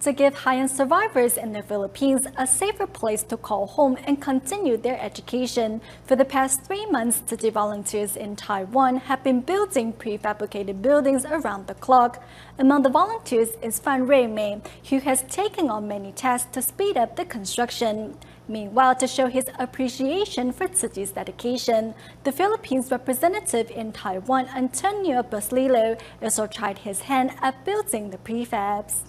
to give Haiyan survivors in the Philippines a safer place to call home and continue their education. For the past 3 months, city volunteers in Taiwan have been building prefabricated buildings around the clock. Among the volunteers is Fan Mei, who has taken on many tasks to speed up the construction. Meanwhile, to show his appreciation for Tzu Chi's dedication, the Philippines representative in Taiwan, Antonio Basilio, also tried his hand at building the prefabs.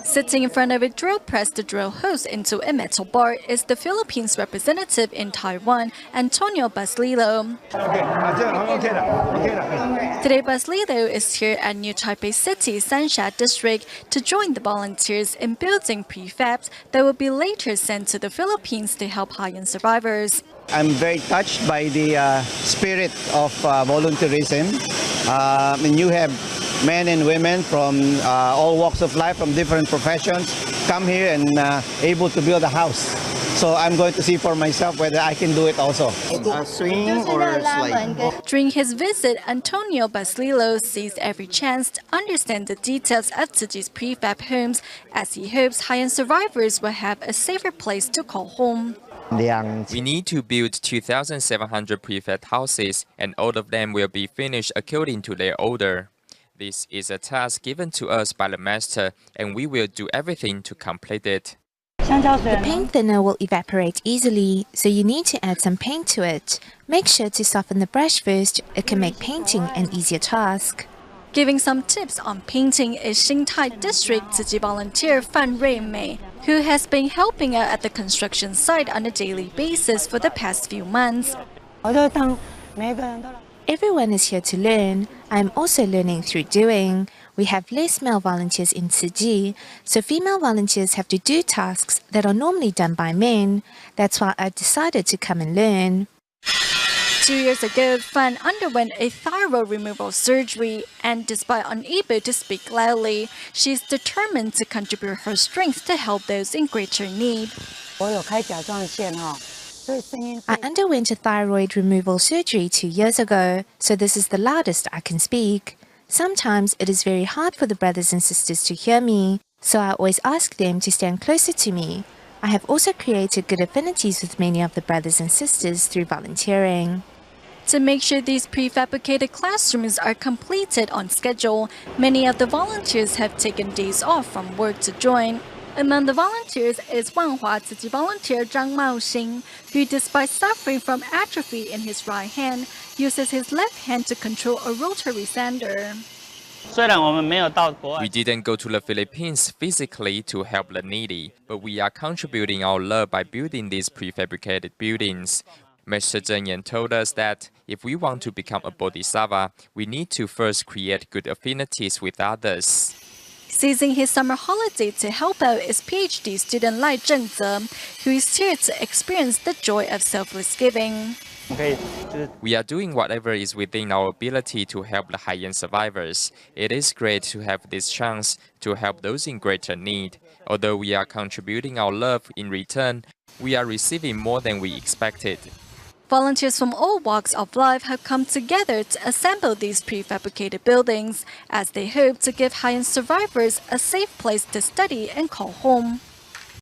Sitting in front of a drill press to drill holes into a metal bar is the Philippines representative in Taiwan, Antonio Basilio. Today, Basilio is here at New Taipei City, Sansha District, to join the volunteers in building prefabs that will be later sent to the Philippines to help Haiyan survivors. I'm very touched by the spirit of volunteerism. And you have men and women from all walks of life, from different professions, come here and able to build a house. So I'm going to see for myself whether I can do it also. Swing or slide. During his visit, Antonio Basilio sees every chance to understand the details of Tzu Chi's prefab homes, as he hopes Haiyan survivors will have a safer place to call home. We need to build 2,700 prefab houses, and all of them will be finished according to their order. This is a task given to us by the master, and we will do everything to complete it. The paint thinner will evaporate easily, so you need to add some paint to it. Make sure to soften the brush first. It can make painting an easier task. Giving some tips on painting is Xingtai District Tzu Chi volunteer Fan Mei, who has been helping out at the construction site on a daily basis for the past few months. Everyone is here to learn. I am also learning through doing. We have less male volunteers in Tzu Chi, so female volunteers have to do tasks that are normally done by men. That's why I decided to come and learn. 2 years ago, Fan underwent a thyroid removal surgery, and despite unable to speak loudly, she is determined to contribute her strength to help those in greater need. I underwent a thyroid removal surgery 2 years ago, so this is the loudest I can speak. Sometimes it is very hard for the brothers and sisters to hear me, so I always ask them to stand closer to me. I have also created good affinities with many of the brothers and sisters through volunteering. To make sure these prefabricated classrooms are completed on schedule, many of the volunteers have taken days off from work to join. Among the volunteers is Wanhua Tzu Chi volunteer Zhang Maoxing, who, despite suffering from atrophy in his right hand, uses his left hand to control a rotary sander. We didn't go to the Philippines physically to help the needy, but we are contributing our love by building these prefabricated buildings. Mr. Zheng Yan told us that if we want to become a bodhisattva, we need to first create good affinities with others. Seizing his summer holiday to help out is PhD student Lai Zhengze, who is here to experience the joy of selfless giving. We are doing whatever is within our ability to help the Haiyan survivors. It is great to have this chance to help those in greater need. Although we are contributing our love in return, we are receiving more than we expected. Volunteers from all walks of life have come together to assemble these prefabricated buildings, as they hope to give Haiyan survivors a safe place to study and call home.